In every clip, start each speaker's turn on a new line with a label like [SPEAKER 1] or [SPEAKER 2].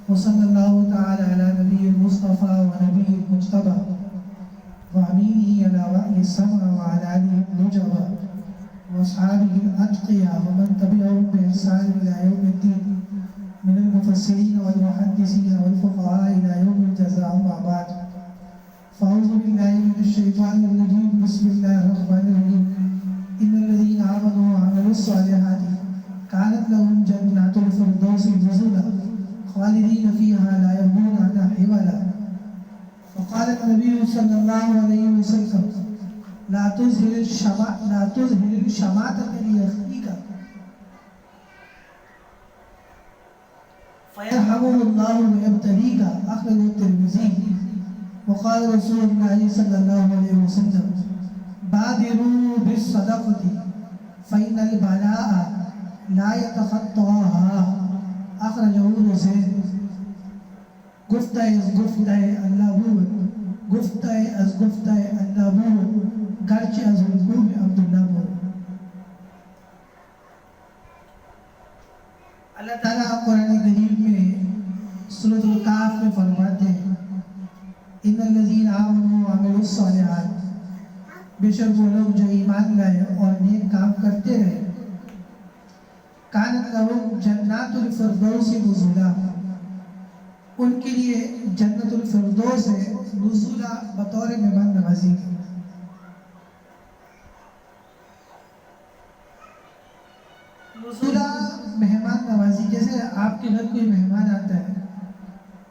[SPEAKER 1] وصلی اللہ تعالی علی نبی المصطفیٰ و نبی المجتبیٰ وامینہ علی وحی السماء وعلی آلہ النجبہ واصحابہ الاتقیاء ومن تبعهم بإحسان إلى يوم الدين من المفسرين والمحدثين والفقهاء إلى يوم الجزاء. أما بعد فأعوذ بالله من الشيطان الرجيم. بسم الله الرحمن الرحيم. إن الذين آمنوا وعملوا الصالحات كانت لهم جنات الفردوس نزلا خالدين فيها لا يبغون عنها حولا. وقال النبي صلى الله عليه وسلم لا تظهر الشماتة لأخيك فيرحمه الله ويبتليك. أخرجه الترمذي. وقال رسول الله صلى الله عليه وسلم بادروا بالصدقة فإن البلاء لا يتخطاها. أخرجه الحسين. گفتہ اللہ بود گفتہ اللہ بود گرچہ از حضور عبداللہ بود. اللہ تعالیٰ قرآن کریم میں سورۃ الکہف میں فرماتے ہیں ان الذین آمنوا وعملوا الصالحات، بے شک وہ لوگ جو ایمان لائے اور نیک کام کرتے رہے، کانت لہم جنات الفردوس نزلا، ان کے لیے جنت الفردوس ہے نزلا بطور مہمان نوازی کی. نزلا مہمان نوازی، جیسے آپ کے گھر کوئی مہمان آتا ہے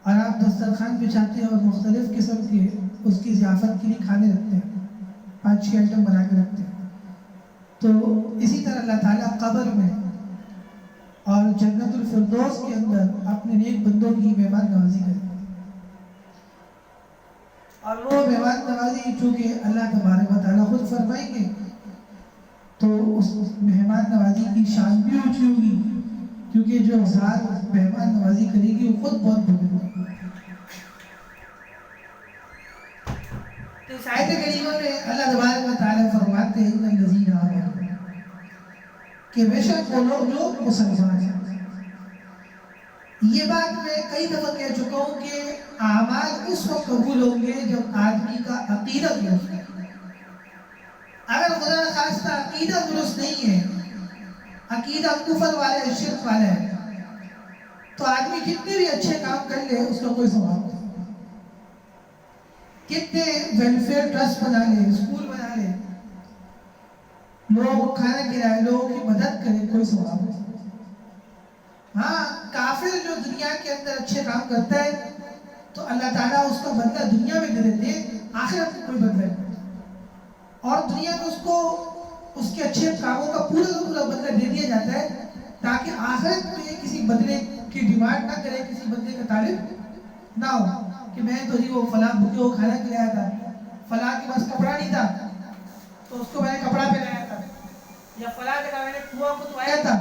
[SPEAKER 1] اور آپ دسترخوان بچھاتے ہیں اور مختلف قسم کے اس کی ضیافت کے لیے کھانے رکھتے ہیں، 5-6 آئٹم بنا کے رکھتے ہیں. تو اسی طرح اللہ تعالیٰ قبر میں اور جنت الفردوس کے اندر اپنے نیک بندوں کی مہمان نوازی کرتے ہیں. اور وہ مہمان نوازی چونکہ اللہ تبارک و تعالیٰ خود فرمائیں گے تو اس مہمان نوازی کی شان بھی اونچی ہوگی، کیونکہ جو ذات مہمان نوازی کرے گی وہ خود بہت بڑی ہوگی. تو اس آیت کریمہ میں اللہ تبارک و تعالیٰ فرماتے ہیں ان الذین آمنوا، کہ بے شک وہ لوگ جو مسلمان ہیں. یہ بات میں کئی دفعہ کہہ چکا ہوں کہ اعمال اس وقت قبول ہوں گے جب آدمی کا عقیدہ درست ہے. اگر خدا نخواستہ عقیدہ درست نہیں ہے، عقیدہ کفر والا ہے، شرک والا ہے، تو آدمی کتنے بھی اچھے کام کر لے اس کا کوئی ثواب نہیں. کتنے ویلفیئر ٹرسٹ بنا لے، اسکول بنا لے، لوگ کھانا کھلائے، لوگوں کی مدد کرے، کوئی ثواب نہیں. ہاں کافر جو دنیا کے اندر اچھے کام کرتا ہے تو اللہ تعالیٰ اس کا بدلہ دنیا میں دے دیتے ہیں، آخرت میں کوئی بدلہ نہیں. اور دنیا میں اس کو اس کے اچھے کاموں کا پورا بدلہ دے دیا جاتا ہے تاکہ آخرت میں کسی بدلے کی ڈیمانڈ نہ کرے، کسی بدلے کا طالب نہ ہو کہ میں تو جی وہ فلاں بھوکے کو کھانا کھلایا تھا، فلاں کے پاس کپڑا نہیں تھا تو اس کو میں نے کپڑا پہنایا تھا، یا فلاں جگہ میں نے کنواں کھدوایا تھا،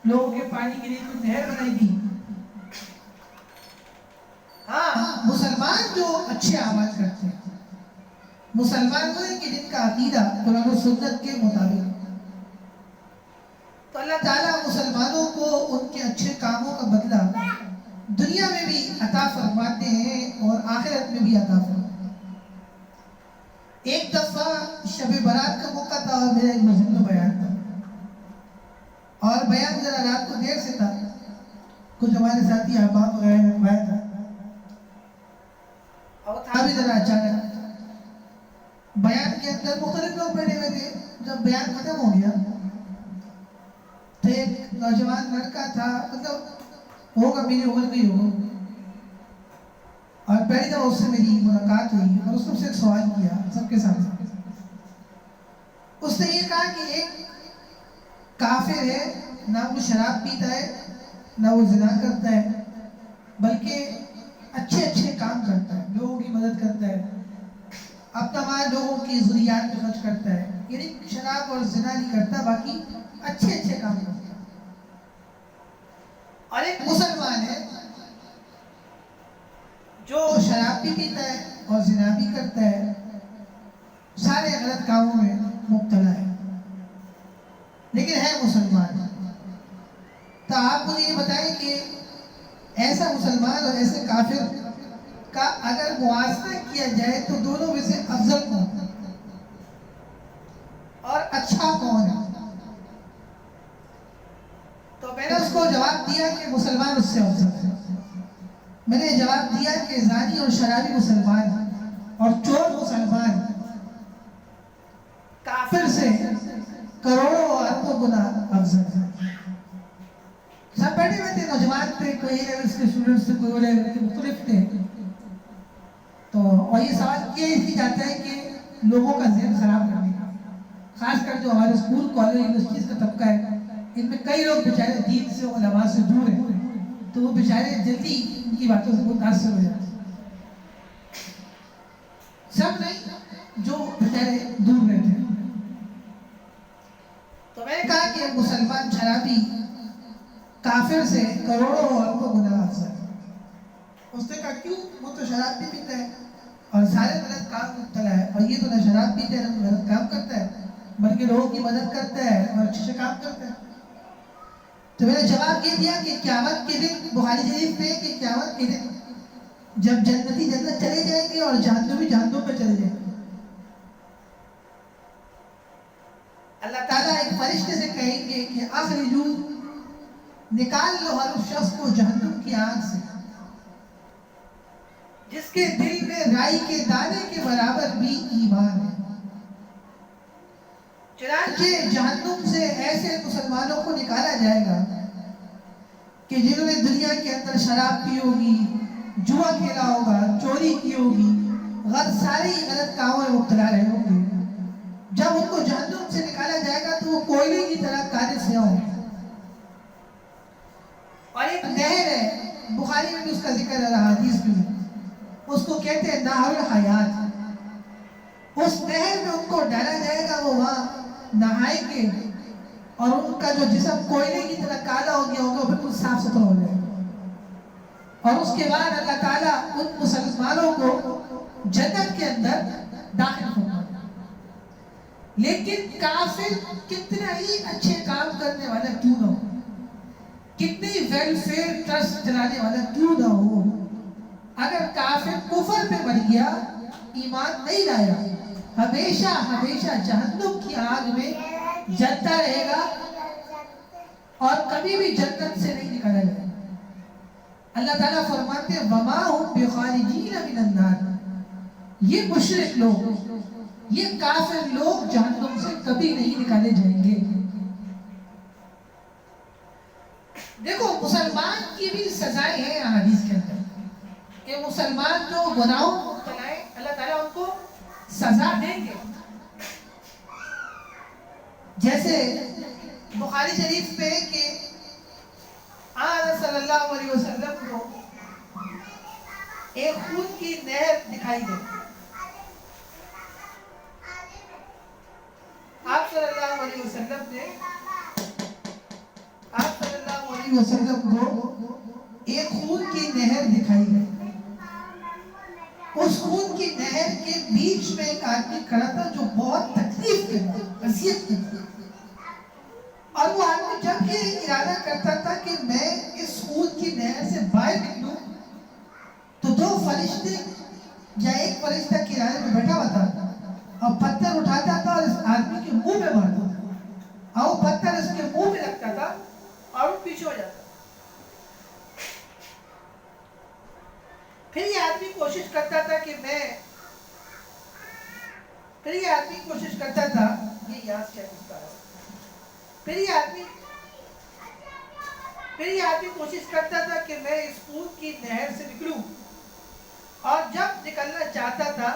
[SPEAKER 1] لوگوں کے پانی کے لیے کوئی نہر بنائی تھی. ہاں مسلمان جو اچھے اعمال کرتے ہیں، مسلمان وہ ہیں کہ جن کا عقیدہ قرآن و سنت کے مطابق، تو اللہ تعالیٰ مسلمانوں کو ان کے اچھے کاموں کا بدلہ دنیا میں بھی عطا فرماتے ہیں اور آخرت میں بھی عطا فرماتے ہیں. ایک دفعہ شب برات کا موقع تھا اور میرا ایک مسجد میں بیان تھا، اور بیان ذرا رات کو دیر سے تھا، کچھ ہمارے ساتھی احباب وغیرہ میں بیان تھا اور تھا بھی ذرا اچانک. بیان کے اندر مختلف لوگ بیٹھے ہوئے تھے. جب بیان ختم ہو گیا تو ایک نوجوان لڑکا تھا، مطلب ہوگا میری عمر بھی ہوگا، اور پہلی دفعہ اس سے میری ملاقات ہوئی اور اس نے سے ایک سوال کیا سب کے سامنے. اس نے یہ کہا کہ ایک کافر ہے، نہ وہ شراب پیتا ہے نہ وہ زنا کرتا ہے، بلکہ اچھے کام کرتا ہے، لوگوں کی مدد کرتا ہے، اپنا مال لوگوں کی ضروریات میں خرچ کرتا ہے، یعنی شراب اور زنا نہیں کرتا، باقی اچھے کام کرتا ہے. اور ایک مسلمان ہے جو شراب بھی پیتا ہے اور زنا بھی کرتا ہے، سارے غلط کاموں میں مبتلا ہے، لیکن ہے مسلمان. تو آپ مجھے یہ بتائیں کہ ایسا مسلمان اور ایسے کافر کا اگر موازنہ کیا جائے تو دونوں میں سے افضل کون ہے اور اچھا کون ہے؟ تو میں نے اس کو جواب دیا کہ مسلمان اس سے افضل ہے. میں نے جواب دیا کہ زانی اور شرابی مسلمان اور چور مسلمان کافر سے کروڑوں اور اربوں گنا افضل ہے. سب بیٹھے ہوئے تھے نوجوان تھے, کوئی لیولس کے اسٹوڈنٹس تھے, کوئی لیول کے مختلف تھے. تو اور یہ سوال کیا اس لیے جاتا ہے کہ لوگوں کا ذہن خراب کرنے کا, خاص کر جو ہمارے اسکول کالج یونیورسٹیز کا طبقہ ہے, ان میں کئی لوگ بیچارے دین سے علماء سے دور ہیں, تو وہ بیچارے جلدی ان کی باتوں سے متاثر ہو جاتے ہیں. سب نہیں, جو بیچارے دور رہتے ہیں. تو میں نے کہا کہ مسلمان شرابی کافر سے کروڑوں اور اربوں گنا افضل ہے. اس نے کہا کیوں؟ وہ تو شراب بھی پیتا ہے اور سارے غلط کام میں مبتلا ہے, اور یہ تو نہ شراب پیتا ہے نہ غلط کام کرتا ہے, بلکہ لوگوں کی مدد کرتا ہے اور اچھے سے کام کرتا ہے. تو میں نے جواب یہ دیا کہ قیامت کے دن بخاری شریف میں کہ قیامت کے دن جب جنتی جنت چلے جائیں گے اور جہنمی جہنم پہ چلے جائیں گے, اللہ تعالیٰ ایک فرشتے سے کہیں گے کہ اخرجو, نکال لو ہر اس شخص کو جہنم کی آگ سے جس کے دل میں رائی کے دانے کے برابر بھی ایمان ہے. چنانچہ جہنم سے ایسے مسلمانوں کو نکالا جائے گا کہ جنہوں نے دنیا کے اندر شراب پی ہوگی, جوا کھیلا ہوگا, چوری کی ہوگی, سارے غلط کاموں میں مبتلا رہے ہوں گے. جب ان کو جہنم سے نکالا جائے گا تو وہ کوئلے کی طرح کالے سیاہ ہوں گے. اور ایک نہر ہے, بخاری میں بھی اس کا ذکر ہے, حدیث میں, اس کو کہتے ہیں نہر الحیات. اس نہر میں ان کو ڈالا جائے گا, وہ وہاں نہائیں گے اور ان کا جو جسم کوئلے کی طرح کالا ہو گیا ہوگا وہ بالکل صاف ستھرا ہو جائے گا. اور اس کے بعد اللہ تعالیٰ ان مسلمانوں کو جنت کے اندر داخل فرمائے. لیکن کافر کتنا ہی اچھے کام کرنے والا کیوں نہ ہو, کتنی ویلفیئر ٹرسٹ چلانے والا کیوں نہ ہو, اگر کافر کفر پہ مر گیا, ایمان نہیں لایا, ہمیشہ ہمیشہ جہنم کی آگ میں جلتا رہے گا اور کبھی بھی جنت سے نہیں نکالا جائے گا. اللہ تعالیٰ فرماتے ہیں وَمَا هُمْ بِخَارِجِينَ مِنَ النَّارِ, یہ مشرک لوگ, یہ کافر لوگ جہنم سے کبھی نہیں نکالے جائیں گے. دیکھو مسلمان کی بھی سزائیں ہیں حدیث کے اندر کہ مسلمان جو گناہوں میں مبتلا ہے اللہ تعالیٰ ان کو سزا دیں گے. جیسے بخاری شریف میں کہ آن صلی اللہ علیہ وسلم کو ایک خون کی نہر دکھائی گئی. آپ صلی اللہ علیہ وسلم کو ایک خون کی نہر دکھائی گئی. اس خون کی نہر کے بیچ میں ایک آدمی کھڑا تھا جو بہت تکلیف کرتا, اذیت کرتا, اور وہ آدمی جب یہ ارادہ کرتا تھا کہ میں اس خون کی نہر سے باہر نکلوں تو دو فرشتے یا ایک فرشتہ کنارے میں بیٹھا ہوا تھا اور پتھر اٹھاتا تھا اور اس آدمی کے منہ میں مارتا تھا, اور وہ پتھر اس کے منہ میں لگتا تھا اور وہ پیچھے ہو جاتا. پھر یہ آدمی کوشش کرتا تھا کہ میں پھر یہ آدمی کوشش کرتا تھا یہ یاد کیا کرتا ہے پھر یہ آدمی کوشش کرتا تھا کہ میں اس خون کی نہر سے نکلوں, اور جب نکلنا چاہتا تھا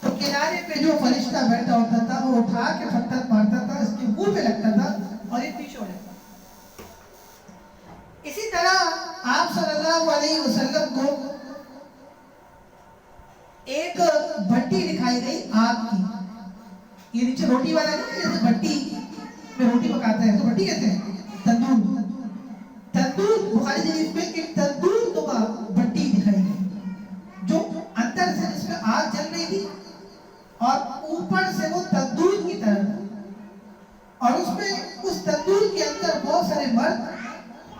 [SPEAKER 1] تو کنارے پہ جو فرشتہ بیٹھا ہوتا تھا وہ اٹھا کے پتھر مارتا تھا, اس کے منہ پہ لگتا تھا اور یہ پیچھے ہو جاتا. اسی طرح آپ صلی اللہ علیہ وسلم کو ایک بھٹی دکھائی گئی آگ کی. یہ نیچے روٹی والا نہیں, جیسے بھٹی میں روٹی پکاتے ہیں تو بھٹی کہتے ہیں, تندور. بخاری شریف میں ایک تندور نما بھٹی دکھائی گئی جو اندر سے جس میں آگ جل رہی تھی اور اوپر سے وہ تندور کی طرح تھا, اور اس میں اس تندور کے اندر بہت سارے مرد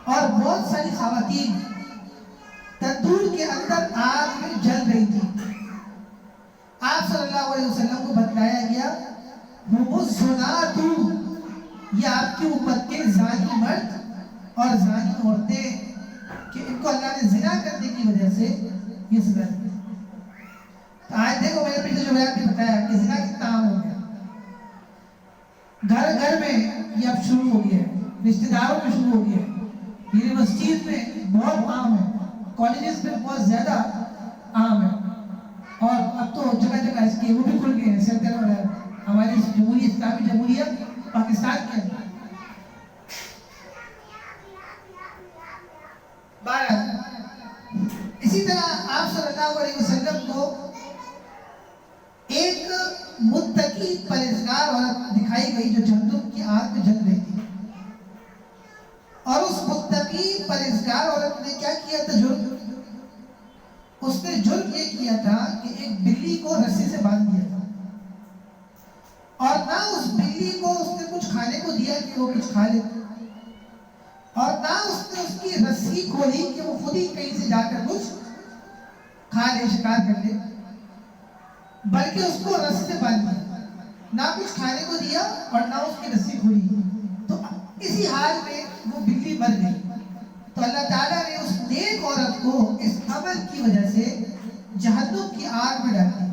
[SPEAKER 1] اور بہت ساری خواتین تندور کے اندر آگ میں جل رہی تھی. آپ صلی اللہ علیہ وسلم کو بتلایا گیا وہ زنات، یہ آپ کی امت کے زانی مرد اور زانی عورتیں کہ ان کو اللہ نے زنا کرنے کی وجہ سے یہ سزا دی. تو آج دیکھو میں نے پیچھے جو بیان بھی بتایا کہ زنا کتنا عام ہو گیا. گھر گھر میں یہ اب شروع ہو گیا ہے، رشتہ داروں میں شروع ہو گیا ہے، یونیورسٹیز میں بہت عام ہے، کالجز میں بہت زیادہ عام ہے، اور اب تو جگہ جگہ اس کے وہ بھی کھل گئے ہیں سینٹر وغیرہ ہماری جمہوریہ اسلامی جمہوریہ پاکستان کے اندر. اسی طرح آپ صلی اللہ علیہ وسلم کو ایک متقی پرہیزگار عورت دکھائی گئی جو جہنم کی آگ میں جل رہی تھی. اور اس متقی پرہیزگار عورت نے کیا کیا تھا؟ جرم. اس نے جرم یہ کیا تھا کہ ایک بلی کو رسی سے باندھ دیا تھا، اور نہ اس بلی کو اس نے کچھ کھانے کو دیا کہ وہ کچھ کھا لے، اور نہ اس نے اس کی رسی کھولی کہ وہ خود ہی کہیں سے جا کر کچھ کھا لے، شکار کر لے، بلکہ اس کو رسی سے باندھ دیا، نہ کچھ کھانے کو دیا اور نہ اس کی رسی کھولی. تو اسی حال میں وہ بلی مر گئی. تو اللہ تعالیٰ نے اس نیک عورت کو اس عمل کی وجہ سے جہنم کی آگ میں ڈال دیا.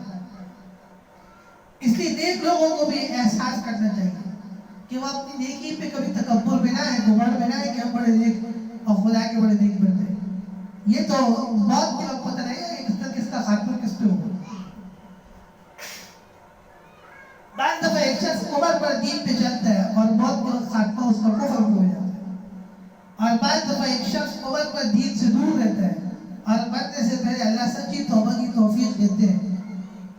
[SPEAKER 1] اس لیے نیک لوگوں کو بھی احساس کرنا چاہیے کہ وہ اپنی نیکی پہ کبھی تکبر میں نہ ہے، گھمنڈ میں نہ ہے کہ ہم بڑے نیک اور خدا کے بڑے نیک بنتے ہیں. یہ تو موت کے وقت پتہ نہیں ہے کس کا خاتمہ کس پہ ہوگا. بعض دفعہ ایک شخص عمر پر دین پہ چلتا ہے اور موت کے وقت خاتمہ اس کا کفر ہو جاتا ہے، اور بعض دفعہ ایک شخص عمر پر دین سے دور رہتا ہے اور مرنے سے پہلے اللہ سچی توبہ کی توفیق دیتے ہیں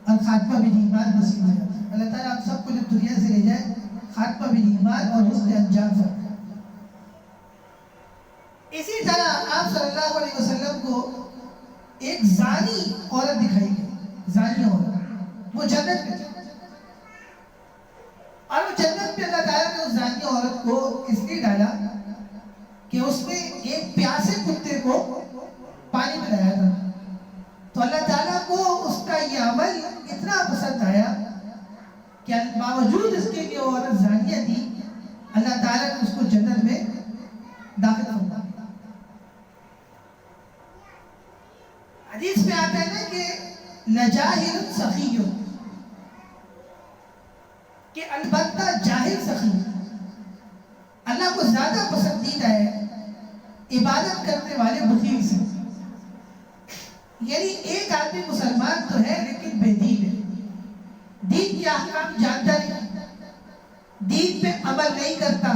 [SPEAKER 1] اور خاتمہ بھی ایمان نصیب ہو جاتا ہے. اللہ تعالیٰ ہم سب کو جب دنیا سے لے جائے خاتمہ بھی ایمان اور حسن انجام فرمائے. اسی طرح آپ صلی اللہ علیہ وسلم کو ایک زانی عورت دکھائی گئی. زانی عورت وہ جنت میں تھی، اور وہ جنت میں اللہ تعالیٰ نے اس زانی عورت کو اس لیے ڈالا کہ اس نے ایک پیاسے کتے کو پانی پلایا تھا. تو اللہ تعالیٰ کو اس کا یہ عمل اتنا پسند آیا کہ باوجود اس کے کہ وہ عورت زانیہ تھی، اللہ تعالیٰ نے اس کو جنت میں داخل فرمایا. حدیث میں آتا ہے نا کہ لجاہل سخی، کہ البتہ جاہل سخی اللہ کو زیادہ پسندیدہ ہے عبادت کرنے والے بخیل سے. یعنی ایک آدمی مسلمان تو ہے لیکن بے دین ہے، دین کے احکام جانتا نہیں، دین پہ عمل نہیں کرتا،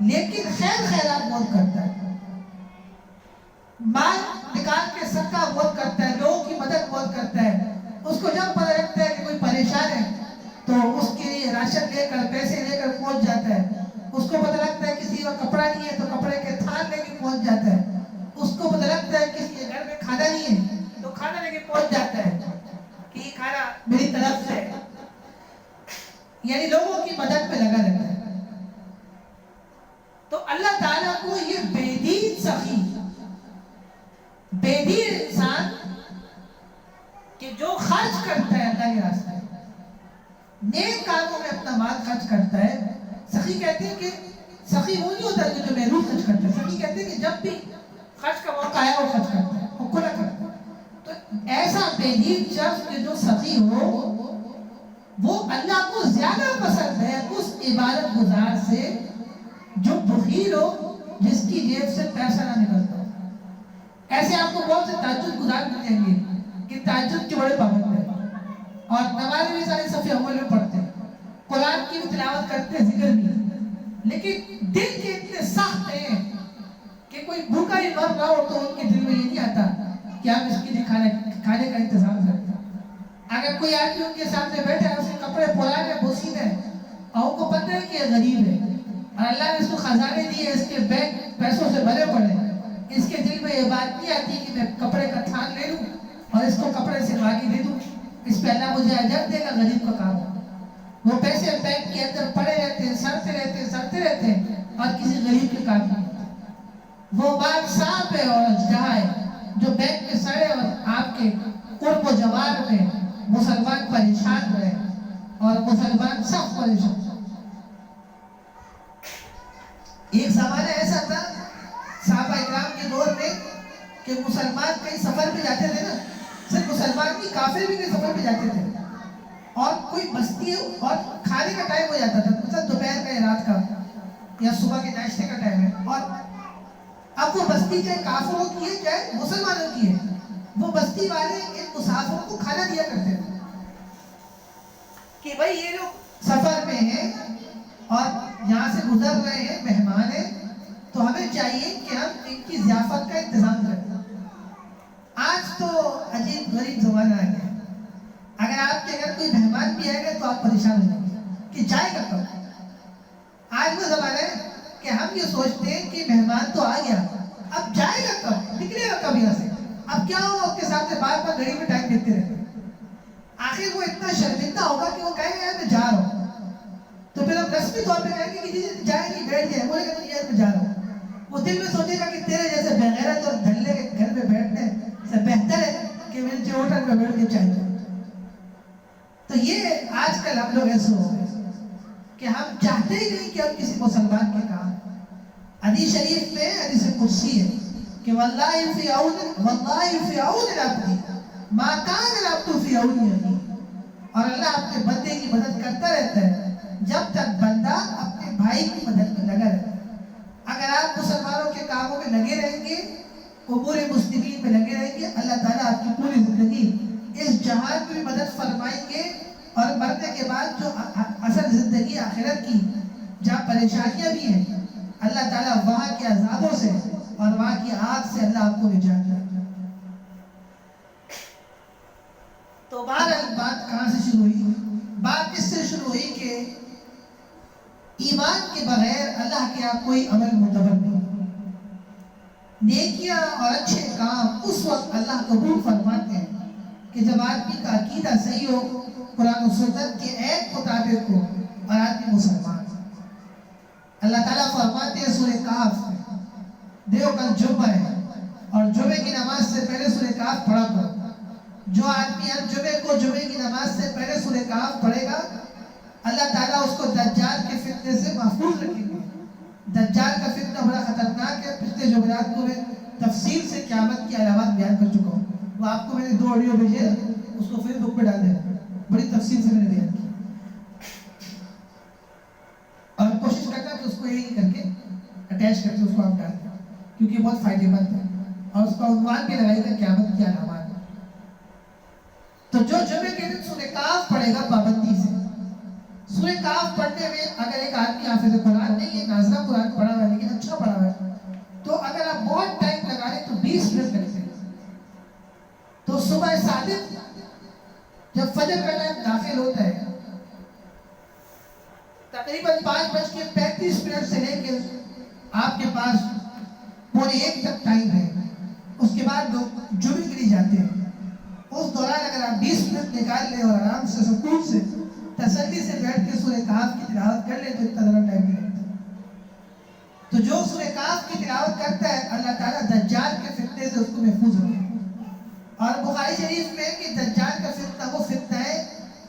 [SPEAKER 1] لیکن خیر خیرات بہت کرتا ہے، مال نکال کے صدقہ بہت کرتا ہے، لوگوں کی مدد بہت کرتا ہے. اس کو جب پتہ لگتا ہے کہ کوئی پریشان ہے تو اس کے لیے راشن لے کر پیسے لے کر پہنچ جاتا ہے. اس کو پتہ لگتا ہے کسی کا کپڑا نہیں ہے تو کپڑے کے تھان لے کے پہنچ جاتا ہے. اس کو پتہ لگتا ہے کسی کے گھر میں کھانا نہیں ہے تو کھانا لے کے پہنچ جاتا ہے کہ یہ کھانا میری طرف سے. یعنی لوگوں کی مدد پہ لگا رہتا ہے. تو اللہ تعالیٰ کو یہ بے دین سخی، بے دین انسان کہ جو خرچ کرتا ہے اللہ کے راستے میں، نیک کاموں میں اپنا مال خرچ کرتا ہے. سخی کہتے ہیں کہ سخی وہ نہیں ہوتا کہ جو محروم خرچ کرتا ہے. سخی کہتے ہیں کہ جب بھی خرچ کا موقع آیا وہ خرچ کرتا ہے، وہ کھلا کرتا ہے. تو ایسا بے دین شخص جو سخی ہو وہ اللہ کو زیادہ پسند ہے اس عبادت گزار سے جو بخیل ہو، جس کی جیب سے پیسہ نہ نکلتا ہو. ایسے آپ کو بہت سے تہجد گزار ملیں گے کہ تہجد کے بڑے پابند ہیں اور نماز بھی سارے صف اول میں پڑھتے ہیں، قرآن کی بھی تلاوت کرتے ہیں، ذکر بھی، لیکن دل کے اتنے سخت ہیں کہ کوئی بھوکا ہی مر رہا ہو تو ان کے دل میں یہ نہیں آتا کہ آپ اس کے لیے کھانے کا انتظام کرتے ہیں. اگر کوئی آدمی ان کے سامنے بیٹھا ہے، اسے کپڑے پرانے بوسیدہ ہیں اور ان کو پتہ ہے کہ یہ غریب ہے اور اللہ نے اس کو خزانے دیے، اس کے بیگ پیسوں سے بھرے پڑے، اس کے دل میں یہ بات نہیں آتی کہ میں کپڑے کا تھان لے لوں اور اس کو کپڑے سے باقی دے دوں، اس پہ اللہ مجھے اجر دے گا. غریب کا کام ہے، وہ پیسے بینک کے اندر پڑے رہتے ہیں، سڑتے رہتے ہیں اور کسی غریب کے کام نہیں. وہ بات صاف ہے اور اجدہا ہے پریشان. ایک زمانہ ایسا تھا صحابہ اکرام کے دور میں کہ مسلمان کئی سفر پہ جاتے تھے نا، صرف مسلمان نہیں کافر بھی کئی سفر پہ جاتے تھے، اور کوئی بستی اور کھانے کا ٹائم ہو جاتا تھا، مثلا دوپہر کا یا رات کا یا صبح کے ناشتے کا ٹائم ہے، اور اب وہ بستی چاہے کافروں کی ہے چاہے مسلمانوں کی ہے، وہ بستی والے ان مسافروں کو کھانا دیا کرتے تھے کہ بھائی یہ لوگ سفر میں ہیں اور یہاں سے گزر رہے ہیں، مہمان ہیں، تو ہمیں چاہیے کہ ہم ان کی ضیافت کا انتظام کریں. آج تو عجیب غریب زمانہ آ گیا، اگر آپ کے گھر کوئی مہمان بھی آئے گا تو آپ پریشان ہو جائیں گے کہ جائے گا کب. آج وہ زمانہ ہے کہ ہم یہ سوچتے ہیں کہ مہمان تو آ گیا، اب جائے گا کب، نکلے گا کب یہاں سے، اب کیا ہوگا اس کے سامنے بار بار گھڑی میں ٹائم دیکھتے رہتے. آخر وہ اتنا شرمندہ ہوگا کہ وہ کہے گا یار میں جا رہا ہوں، تو پھر ہم رسمی طور پہ کہیں گے کہ جی جائیں گے بیٹھ جائیں، بولے گا یار میں جا رہا ہوں. وہ دل میں سوچے گا کہ تیرے جیسے بغیرت اور دھلے کے گھر میں بیٹھنے سے بہتر ہے کہ میں جو ہوٹل میں بیٹھ کے چائے پیوں. تو یہ آج کل ہم لوگ ایسے ہو گئے کہ ہم چاہتے ہی نہیں کہ ہم کسی مسلمان کے کام. حدیث شریف میں حدیث قدسی ہے کہ واللہ فی عون العبد ما کان العبد فی عون اخیہ، اور اللہ اپنے بندے کی مدد کرتا رہتا ہے جب تک بندہ اپنے بھائی کی مدد میں لگا رہتا ہے. اگر آپ مسلمانوں کے کاموں میں لگے رہیں گے، امور مسلمین میں لگے رہیں گے، اللہ تعالیٰ آپ کی پوری زندگی اس جہان میں بھی مدد فرمائیں گے، اور مرنے کے بعد جو اصل زندگی آخرت کی جہاں پریشانیاں بھی ہیں، اللہ تعالیٰ وہاں کے عذابوں سے اور وہاں کی آگ سے اللہ آپ کو نجات دے. تو بہرحال بات کہاں سے شروع ہوئی؟ بات اس سے شروع ہوئی کہ ایمان کے بغیر اللہ کے یہاں کوئی عمل معتبر نہیں. نیکیاں اور اچھے کام اس وقت اللہ قبول فرماتے ہیں کہ جب آدمی کا عقیدہ صحیح ہو، قرآن و سنت کے ایک مطابق ہو، اور آدمی مسلمان. اللہ تعالیٰ فرماتے ہیں سورہ کہف میں، دیکھو کل جمعہ ہے اور جمعے کی نماز سے پہلے سورہ کہف پڑھا کرو. جو آدمی ہر جمعے کو جمعے کی نماز سے پہلے سورہ کہف پڑھے گا، اللہ تعالیٰ اس کو دجال کے فتنے سے محفوظ رکھیں گے. دجال کا فتنہ بڑا خطرناک ہے، پچھلے جمعرات کو میں تفصیل سے قیامت کی علامات بیان کر چکا ہوں. وہ آپ کو میں نے 2 آڈیو بھیجے، اس کو فیس بک پہ ڈال دیں، بڑی تفصیل سے میں نے بیان کی. اور کوشش کرنا کہ اس کو یہی کر کے اٹیچ کر کے اس کو آپ ڈال دیں، کیونکہ بہت فائدے مند ہے، اور اس کا عنوان بھی لگائے گا قیامت کی علامات. تو جو جمعے کے دن سورہ کہف پڑھے گا پابندی سے، سورہ کہف پڑھنے میں اگر ایک آدمی حافظ قرآن نہیں ہے، نازلہ قرآن پڑھا ہوا ہے لیکن اچھا پڑھا ہوا ہے، تو اگر آپ بہت ٹائم لگا لیں تو 20 منٹ لگ سکتے. تو صبح صادق جب فجر کا ٹائم داخل ہوتا ہے، تقریباً 5:35 سے لے کے آپ کے پاس 1:15 تک ٹائم ہے. اس کے بعد لوگ جمعے کے لیے جاتے ہیں. اس دوران اگر آپ 20 منٹ نکال لیں اور آرام سے سکون سے تسلی سے بیٹھ کے سورہ کہف کی تلاوت کر لیں تو اتنا زیادہ ٹائم نہیں لگتا. تو جو سورہ کہف کی تلاوت کرتا ہے اللہ تعالیٰ دجال کے فتنے سے اس کو محفوظ رکھے. اور بخاری شریف میں کہ دجال کا فتنہ وہ فتنہ ہے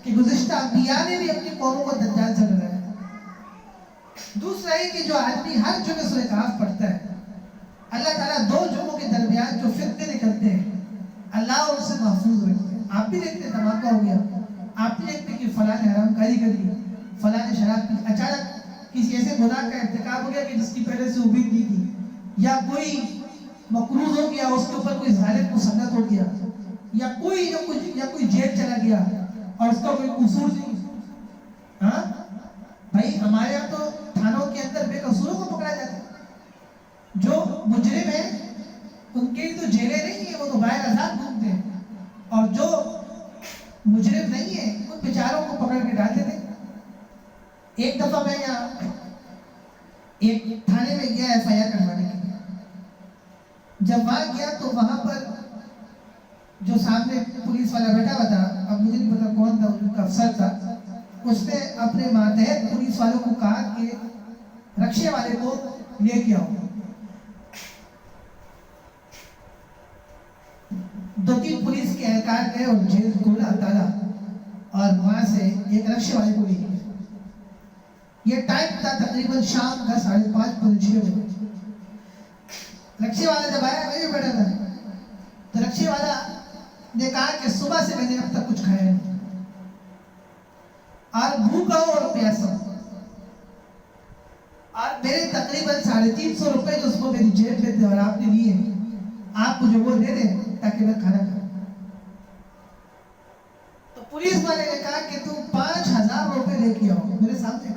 [SPEAKER 1] کہ گزشتہ انبیاء نے بھی اپنی قوموں کو دجال سے ڈرایا. دوسرا ہے کہ جو آدمی ہر جمعے سورہ کہف پڑھتا ہے، اللہ تعالیٰ 2 جمعوں کے درمیان جو فتنے نکلتے ہیں اللہ ان سے محفوظ رکھتے ہیں. آپ بھی دیکھتے ہیں دھماکہ ہو گیا، آپ بھی دیکھتے ہیں کہ فلاں نے حرام کاری کر دی، فلاں نے شراب پی، اچانک کسی ایسے گناہ کا ارتکاب ہو گیا کہ جس کی پہلے سے امید نہیں تھی، یا کوئی مقروض ہو گیا، اس کے اوپر کوئی ظالم مسلط ہو گیا، یا کوئی جیل چلا گیا اور اس کا کوئی قصور نہیں. ہاں بھائی ہمارے یہاں تو تھانوں کے اندر بے قصوروں کو پکڑا جاتا ہے. جو مجرم ہیں ان کے تو جیلیں نہیں ہیں، وہ تو باہر آزاد گھومتے ہیں، اور جو مجرم نہیں ہیں ان بیچاروں کو پکڑ کے ڈالتے تھے. ایک دفعہ میں یہاں ایک تھانے میں گیا FIR کروانے کے لیے. جب وہاں گیا تو وہاں پر جو سامنے پولیس والا بیٹھا ہوا تھا، اب مجھے نہیں پتا کون تھا، ان کا افسر تھا، اس نے اپنے ماتحت پولیس والوں کو کہا کہ رکشے والے کو لے کے آؤ. 2-3 پولیس کے اہلکار گئے اور جیل کھولا تالا، اور وہاں سے ایک رکشے والے کو لے گئے. یہ ٹائم تھا تقریباً شام کا 5:30 پونے 6 بجے. رکشے والا جب آیا میں بھی بیٹھا تھا تو رکشے والا نے کہا کہ صبح سے میں نے اب تک کچھ کھایا نہیں اور بھوکا ہوں اور پیاسا ہوں اور میرے تقریباً 350 روپے جو اس کو میری جیب میں تھے اور آپ نے لیے آپ مجھے وہ دے دیں تاکہ میں کھانا کھاؤں. تو پولیس والے نے کہا کہ تم 5000 روپے لے کے آؤ. میرے سامنے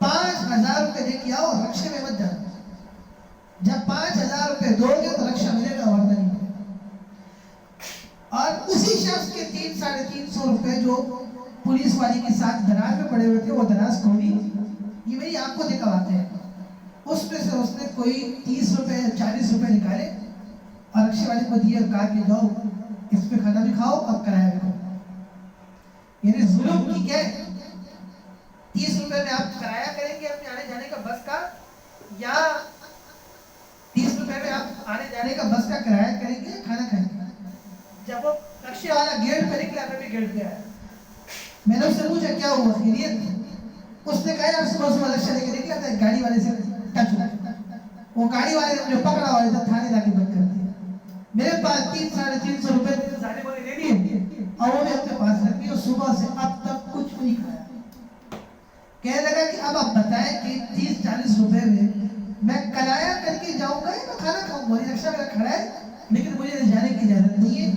[SPEAKER 1] 5000 روپے لے کے آؤ, رکشے میں مت جانا. جب 5000 روپے دو گے تو رکشہ ملے گا ورنہ نہیں ملے گا. اور اسی شخص کے 300-350 روپے جو پولیس والی کے ساتھ دراز میں پڑے ہوئے تھے وہ دراز کھولی, یہ میری آنکھوں سے کماتے ہیں, اس میں سے اس نے کوئی 30 روپے 40 روپے نکالے اور رکشے والے کو دیے اور کہا کہ جاؤ اس پہ کھانا بھی کھاؤ اور کرایہ بھی کھاؤ. یعنی ظلم کی کیا ہے, 30 روپے میں آپ کرایہ کریں گے اپنے آنے جانے کا بس کا, یا 30 روپے میں آپ آنے جانے کا بس کا کرایہ کریں گے کھانا کھائیں گے. جب وہ رکشے والا گیٹ پہ نکلا میں بھی گیٹ پہ آیا, میں نے اس سے پوچھا کیا ہوا خیریت. اس نے کہا یار صبح رکشہ لے کے نکلا تھا گاڑی والے سے ٹچ ہوا, وہ گاڑی والے نے مجھے پکڑا اور ادھر تھانے لا کے بند کر دیا. میرے پاس 300-350 روپے سارے بولے لے لیے اور وہ بھی اپنے پاس رکھ لیے اور صبح سے اب تک کچھ نہیں کھایا. کہنے لگا کہ اب آپ بتائیں کہ 30-40 روپے میں کرایہ کر کے جاؤں گا یا میں کھانا کھاؤں گا. رکشہ میرا کھڑا ہے لیکن مجھے جانے کی اجازت نہیں ہے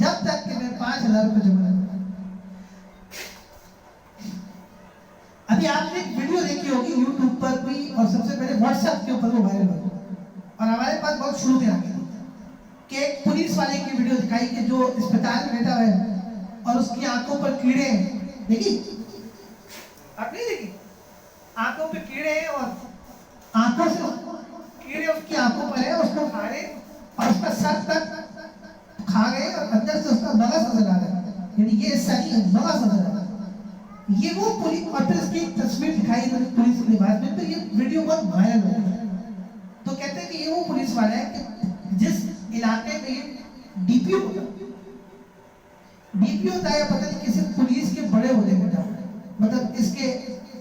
[SPEAKER 1] جب تک کہ میں 5000 روپے جمع نہ کروں. ابھی آپ نے ایک ویڈیو دیکھی ہوگی یوٹیوب پر کوئی, اور سب سے پہلے واٹس ایپ کے اوپر وہ وائرل ہوئی اور ہمارے پاس بہت شروع میں آ گئی کہ ایک پولیس والے کی ویڈیو دکھائی کہ جو اسپتال میں بیٹھا ہوا ہے اور اس کی آنکھوں پر کیڑے ہیں. دیکھی آپ نہیں دیکھی؟ آنکھوں پہ کیڑے ہیں اور آنکھوں سے کیڑے اس کی آنکھوں پر ہے, اس کو کھا رہے اور اس کا سر تک کھا گئے اور اندر سے اس کا مغز نظر آ رہا ہے. یعنی یہ صحیح ہے, مغز نظر آ رہا ہے. یہ وہ پولیس, اور پھر اس کی ایک تصویر دکھائی پولیس کے لباس میں, پھر یہ ویڈیو بہت وائرل ہو گئی. تو کہتے ہیں کہ یہ وہ پولیس والا ہے کہ جس علاقے میں ڈی پی او ہوتا ہے, پتہ نہیں کسی پولیس کے بڑے عہدے پہ تھا, مطلب اس کے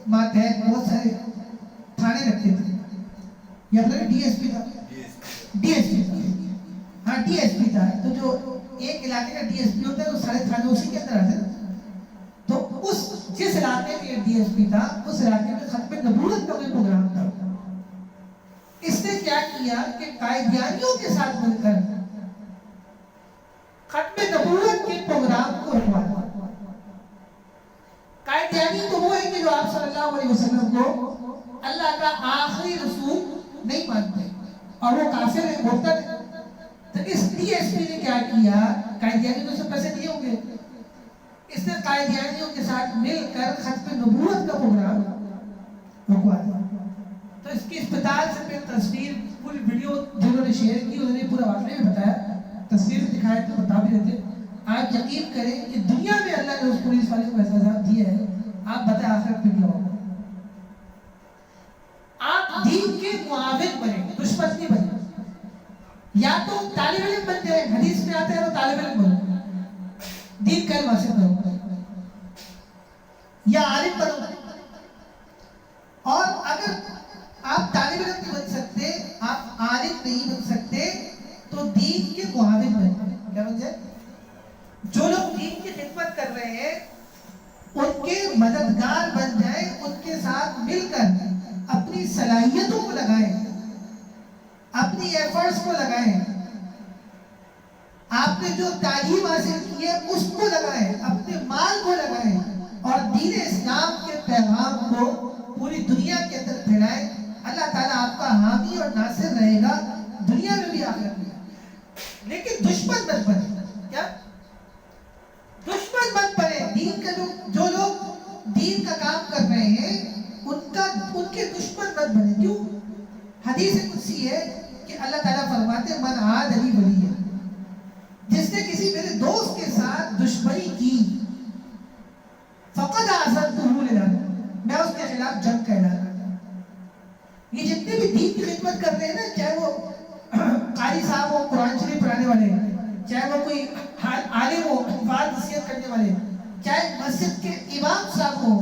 [SPEAKER 1] ماتحت بہت سارے تھانے رکھتے تھے, یا پھر ڈی ایس پی تھا, ہاں ڈی ایس پی تھا. تو جو ایک علاقے کا ڈی ایس پی ہوتا ہے تو سارے تھانے اسی کے اندر آتے ہیں. تو اس جس علاقے میں ڈی ایس پی تھا اس علاقے میں ختم نبوت کا کوئی پروگرام تھا. اس نے کیا کیا کہ قائدیانیوں کے ساتھ مل کر ختم نبوت کے پروگرام کو رکھوا دیا. قائدیانی تو وہ ہے کہ جو آپ صلی اللہ علیہ وسلم کو اللہ کا آخری رسول نہیں مانتے اور وہ کافر ہے, مرتد ہے. تو اس ڈی ایس پی نے کیا کیا, قائدیانیوں سے پیسے دیے ہوں گے, اس نے قائدیانیوں کے ساتھ مل کر ختم نبوت کا پروگرام رکھوا دیا. تو اس کی اسپتال سے پھر تصویر پوری ویڈیو جنہوں نے شیئر کی انہوں نے پورا واقعہ بھی بتایا, تصویر دکھائے تو بتا بھی رہتے. آپ یقین کریں کہ دنیا میں اللہ نے اس پولیس والے کو ایسا عذاب دیا ہے, آپ بتائیں آخرت میں کیا ہوگا. آپ دین کے معاون بنے, دشمن نہیں بنے. یا تو طالب علم بنتے ہیں, حدیث میں آتے ہیں تو طالب علم بنو, دین کا علم حاصل کرو, یا عالم بنو. اور اگر آپ طالب علم نہیں بن سکتے, آپ عالم نہیں بن سکتے, تو دین کے معاون بنیں. کیا بن جائے؟ جو لوگ دین کی خدمت کر رہے ہیں ان کے مددگار بن جائیں, ان کے ساتھ مل کر اپنی صلاحیتوں کو لگائیں, اپنی ایفرٹس کو لگائیں, آپ نے جو تعلیم حاصل کی ہے اس کو لگائیں, اپنے مال کو لگائیں اور دین اسلام کے پیغام کو پوری دنیا کے اندر پھیلائیں. اللہ تعالیٰ آپ کا حامی اور ناصر رہے گا دنیا میں بھی آخرت میں. لیکن دشمن مت بنے. کیا دشمن مت بنے دین کا. جو لوگ دین کا کام کر رہے ہیں ان کے دشمن مت بنے. کیوں؟ حدیث قدسی ہے کہ اللہ تعالیٰ فرماتے ہیں من عاد لی ولی, جس نے کسی میرے دوست کے ساتھ دشمنی کی فقد آزادتہ للحرب, میں اس کے خلاف جنگ کا اعلان کرتا ہوں. یہ جتنے بھی دین کی خدمت کر رہے ہیں نا, چاہے وہ قاری صاحب ہو قرآن شریف پڑھانے والے, چاہے وہ کوئی عالم ہو بات نصیحت کرنے والے, چاہے مسجد کے امام صاحب ہو,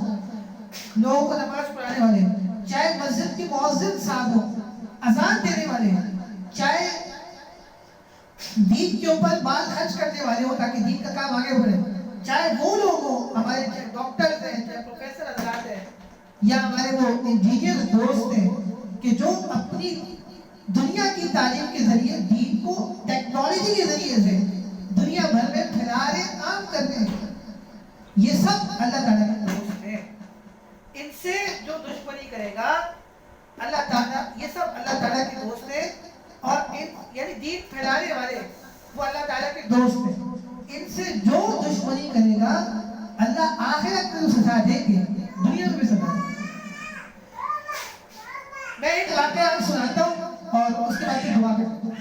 [SPEAKER 1] لوگوں کو نماز پڑھانے والے، چاہے مسجد کے مؤذن صاحب ہو، اذان دینے والے، چاہے دین کے اوپر مال خرچ کرنے والے ہو تاکہ دین کا کام آگے بڑھے، چاہے وہ لوگ ہو ہمارے، چاہے ڈاکٹرز ہیں، چاہے پروفیسر حضرات ہیں، یا ہمارے وہ انجینئر دوست ہیں کہ جو اپنی دنیا کی تعلیم کے ذریعے دین کو ٹیکنالوجی کے ذریعے سے دنیا بھر میں پھیلا رہے، عام کر رہے ہیں، یہ سب اللہ تعالیٰ کے دوست ہیں۔ ان سے جو دشمنی کرے گا اللہ تعالیٰ، یہ سب اللہ تعالیٰ کے دوست ہیں، اور یعنی دین پھیلانے والے وہ اللہ تعالیٰ کے دوست ہیں۔ ان سے جو دشمنی کرے گا اللہ آخرت میں سزا دیں گے، دنیا میں بھی سزا دیں گے۔ میں ایک واقعہ سناتا ہوں اور اس کے بعد دعا کرتا ہوں۔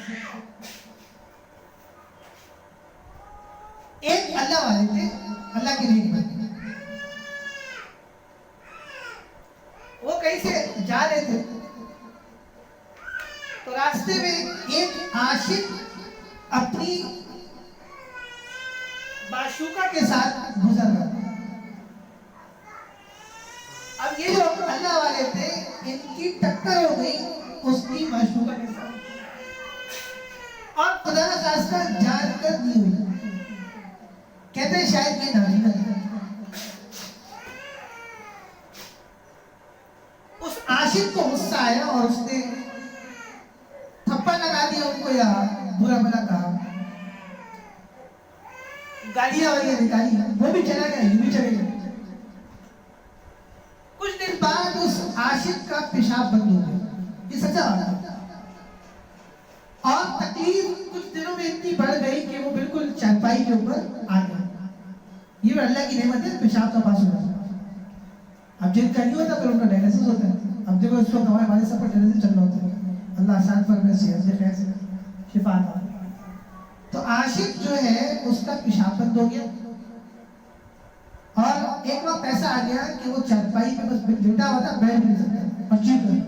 [SPEAKER 1] ایک اللہ والے تھے، اللہ کے نیک بندے، وہ کہیں سے جا رہے تھے تو راستے میں ایک عاشق اپنی معشوقہ کے ساتھ گزر رہا تھا۔ اب یہ جو اللہ والے تھے ان کی ٹکر ہو گئی اس کی معشوقہ کے ساتھ، اور خدا نہ خواستہ جان کر نہیں ہوئی، کہتے ہیں شاید یہ نابینا تھا۔ اس عاشق کو غصہ آیا اور اس نے تھپڑ لگا دیا ان کو، یا برا بھلا کہا، گالیاں وغیرہ نکالی، وہ بھی چلا گیا، یہ بھی چلے گئے۔ کچھ دن بعد اس عاشق کا پیشاب بند ہو گیا، یہ سچا بات ہے، اور تکلیف کچھ دنوں میں اتنی بڑھ گئی کہ وہ بالکل چارپائی کے اوپر آ گیا۔ یہ اللہ کی نعمت ہے، پیشاب کا پاس ہو گیا۔ اب جن کا نہیں ہوتا پھر ان کا ڈائلسس ہوتا ہے۔ اب دیکھو اس وقت ہمارے سب پر ڈائلسس چل رہا ہوتا ہے، اللہ آسان فرمائے، صحت سے خیر سے شفا عطا۔ تو عاشق جو ہے اس کا پیشاب بند ہو گیا، اور ایک وقت ایسا آ گیا کہ وہ چارپائی پہ بس لیٹا ہوا تھا، بیٹھ نہیں سکتا، عجیب ہے۔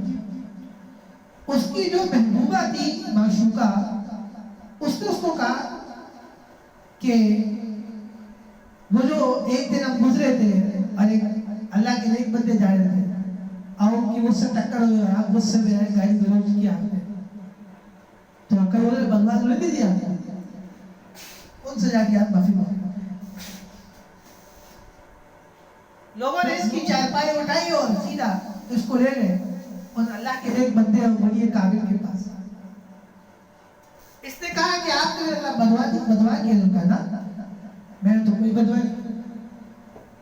[SPEAKER 1] اس کی جو محبوبہ تھی معشوقہ، اس نے اس کو کہا کہ وہ جو ایک دن ہم گزرے تھے اور ایک اللہ کے نیک بندے جا رہے تھے، اور ان کی مجھ سے ٹکر ہوئی اور آپ مجھ سے بھی آئے، گاڑی ضرور کیا آپ نے، تو کئی انہوں نے بنگلہ تو نہیں دیا، ان سے جا کے آپ معافی مانگو۔ لوگوں نے اس کی چارپائی اٹھائی اور سیدھا اس کو لے گئے اور اللہ کے نیک بندے اور ولی کامل کے پاس۔ اس نے کہا کہ آپ نے اللہ بدوا کیا ان کا نا، میں نے تو کوئی بدوا نہیں۔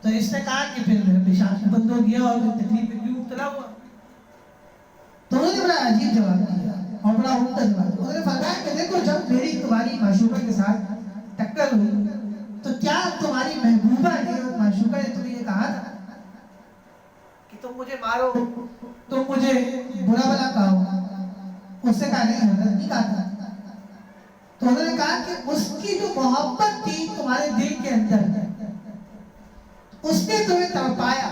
[SPEAKER 1] تو اس نے کہا کہ پھر میرا پیشاب بند ہو گیا اور میں تکلیف میں کیوں مبتلا ہوا؟ تو انہوں نے بڑا عجیب جواب دیا اور بڑا عمدہ جواب دیا۔ انہوں نے فرمایا کہ دیکھو، جب میری تمہاری معشوقہ کے ساتھ ٹکر ہوئی تو کیا تمہاری محبوبہ نے اور معشوقہ نے تمہیں یہ کہا تھا کہ تم مجھے مارو، تم مجھے برا بھلا کہو؟ اس سے کہا نہیں، حضرت نہیں کہا تھا۔ تو انہوں نے کہا کہ اس کی جو محبت تھی تمہارے دل کے اندر، اس نے تمہیں تڑپایا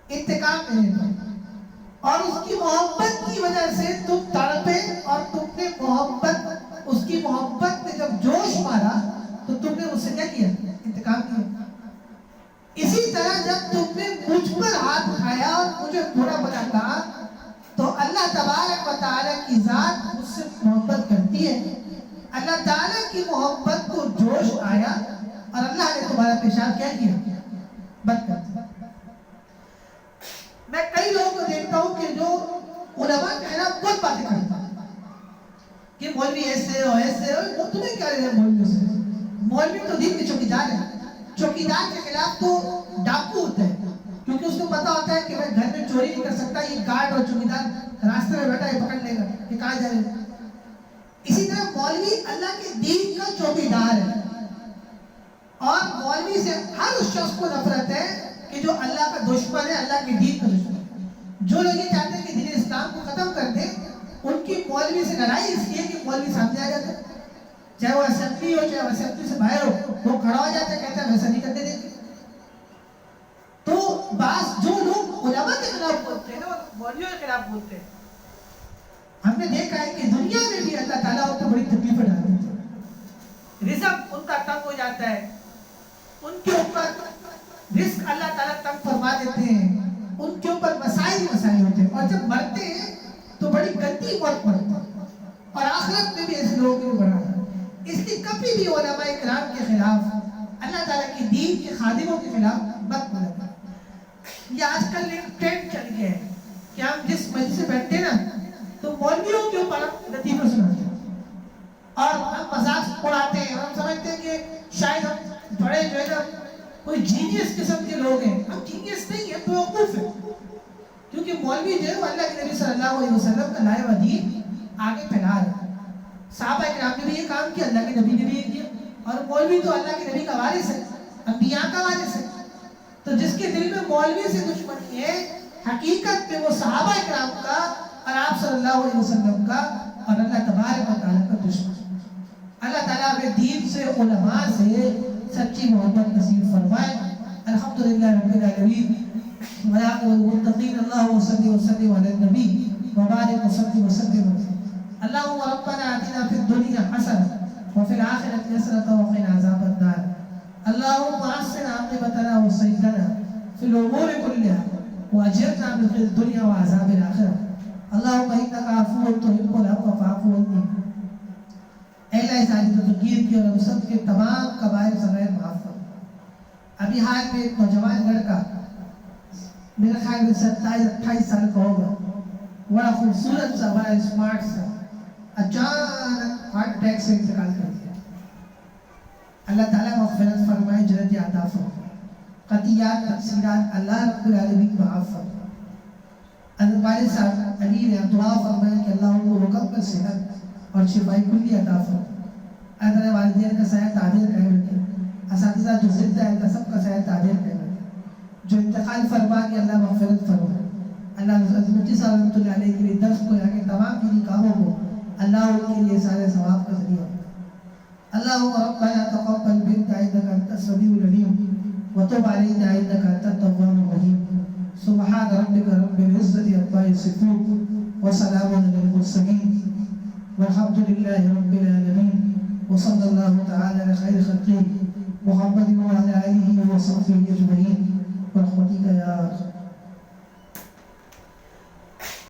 [SPEAKER 1] انتقام لینے پر، اور اس کی محبت کی وجہ سے تم تڑپے، اور تم نے محبت، اس کی محبت نے جب جوش مارا تو تم نے اس سے کیا کیا؟ انتقام کیا۔ اسی طرح جب تم نے مجھ پر ہاتھ اٹھایا اور مجھے برا بھلا کہا تو اللہ تبارک و تعالیٰ کی ذات مجھ سے محبت کرتی ہے، اللہ تعالیٰ کی محبت کو جوش آیا اور اللہ نے تمہارا پیشاب کیا کیا؟ بند کر دیا۔ میں کئی لوگوں کو دیکھتا ہوں کہ جو علماء کے خلاف بہت باتیں کرتا ہے کہ مولوی ایسے ہو ایسے ہو، وہ تمہیں کیا رہے ہیں مولوی سے؟ مولوی تو دین کے چوکیدار ہے، چوکیدار کے خلاف تو ڈاکو ہوتا ہے، کیونکہ اس کو پتا ہوتا ہے کہ میں گھر میں چوری نہیں کر سکتا، یہ گارڈ اور چوکیدار راستے میں بیٹھا ہے، پکڑ لے گا کہ کہاں جائے گا۔ اسی طرح مولوی اللہ کے دین کا چوکیدار ہے، اور مولوی سے ہر اس شخص کو نفرت ہے کہ جو اللہ کا دشمن ہے، اللہ کے دین کا دشمن ہے۔ جو لوگ یہ چاہتے ہیں کہ دین اسلام کو ختم کر دیں، ان کی مولوی سے لڑائی اس لیے کہ مولوی سامنے آ جاتا ہے، چاہے وہ اسمبلی ہو چاہے اسمبلی سے باہر ہو، وہ کھڑا ہو جاتا ہے، کہتا ہے ویسا نہیں کرنے دیں گے۔ تو بعض جو لوگ علماء کے خلاف بولتے ہیں اور مولویوں کے خلاف بولتے ہیں، ہم نے دیکھا ہے کہ دنیا میں بھی اللہ تعالیٰ ان کو بڑی تکلیفیں ڈال دیتے ہیں، رزق ان کا تنگ ہو جاتا ہے، ان کے اوپر رزق اللہ تعالیٰ تنگ فرما دیتا آتے ہیں ان کے اوپر مسائل ہوتے ہیں، اور جب مرتے ہیں تو بڑی گندی موت مرتے ہیں، اور آخرت میں بھی ایسے لوگوں کو بڑا ہے۔ اس لیے کبھی بھی علماء کرام کے خلاف، اللہ تعالیٰ کے دین کے خادموں کے خلاف مت بولنا۔ یہ آج کل ایک ٹرینڈ چل گیا ہے کہ ہم جس مجلس سے بیٹھتے ہیں نا تو مولویوں کے اوپر لطیفے سناتے ہیں اور ہم مذاق اڑاتے ہیں، اور ہم سمجھتے ہیں کہ شاید ہم بڑے جو ہے نا کوئی جینیس قسم کے لوگ ہیں۔ ہم جینیس نہیں ہیں، بیوقوف ہیں، کیونکہ مولوی جو ہے وہ اللہ کے نبی صلی اللہ علیہ وسلم کا لائے و دین آگے پھیلا رہا ہے۔ صحابہ کرام نے بھی یہ کام کیا، اللہ کے نبی نے بھی یہ کیا، اور مولوی تو اللہ کے نبی کا وارث ہے، انبیاء کا وارث ہے۔ تو جس کے دل میں مولوی سے دشمنی ہے، حقیقت میں وہ صحابہ کرام کا اور آپ صلی اللہ علیہ وسلم کا اور اللہ تبارک و تعالیٰ کا دشمن۔ اللہ تعالیٰ اپنے دین سے، علماء سے سچی محبت نصیب فرمائے۔ الحمدللہ رب العالمین، والعاقبۃ للمتقین، اللہم صلی وسلم علی النبی وبارک وسلم۔ اللہم ربنا آتنا فی الدنیا حسنہ وفی الآخرۃ حسنہ وقنا عذاب النار۔ اللہم احسن عاقبتنا وسددنا فی الامور کلها واجرنا من خزي الدنیا وعذاب الآخرہ۔ اللہم انک عفو تحب العفو فاعف عني۔ اے اللہ اس عالی فقیر کی اور ہم سب کے تمام کبائر صغائر معاف فرما۔ ابھی حال میں ایک نوجوان لڑکا، میرا خیال میں 27-28 سال کا ہوگا، بڑا خوبصورت سا، بڑا اسمارٹ سا، اچانک ہارٹ اٹیک سے انتقال کر دیا۔ اللہ تعالیٰ مغفرت فرمائے، جنت عطا فرمائے، خطیات تقصیرات اللہ رب العالمین معاف فرمائے۔ حضرت والد صاحب علی نے دعا فرمایا کہ اللہ ان کو مکمل صحت اور شفائی کلی عطا فرمائے۔ اللہ تعالیٰ والدین کا سایہ تعبیر قائم رکھے، اساتذہ جو زندہ ہے اللہ سب کا سایہ تعبیر قائم رکھے، جو انتقال فرما کے اللہ مغفرت فرمائے۔ اللہ مفتی صاحب رحمۃ اللہ علیہ کے لیے درس کو یہاں کے تمام دینی کاموں کو اللہ ان کے لیے سارے ثواب کا ذریعہ بنا۔ اللہم ربنا تقبل منا انک انت السمیع العلیم وتب علینا انک انت التواب الرحیم۔ سبحان ربک رب العزۃ عما یصفون وسلام علی المرسلین والحمد للہ رب العالمین، وصلی اللہ تعالی علی خیر خلقہ محمد وعلی آلہ وصحبہ اجمعین برحمتک یا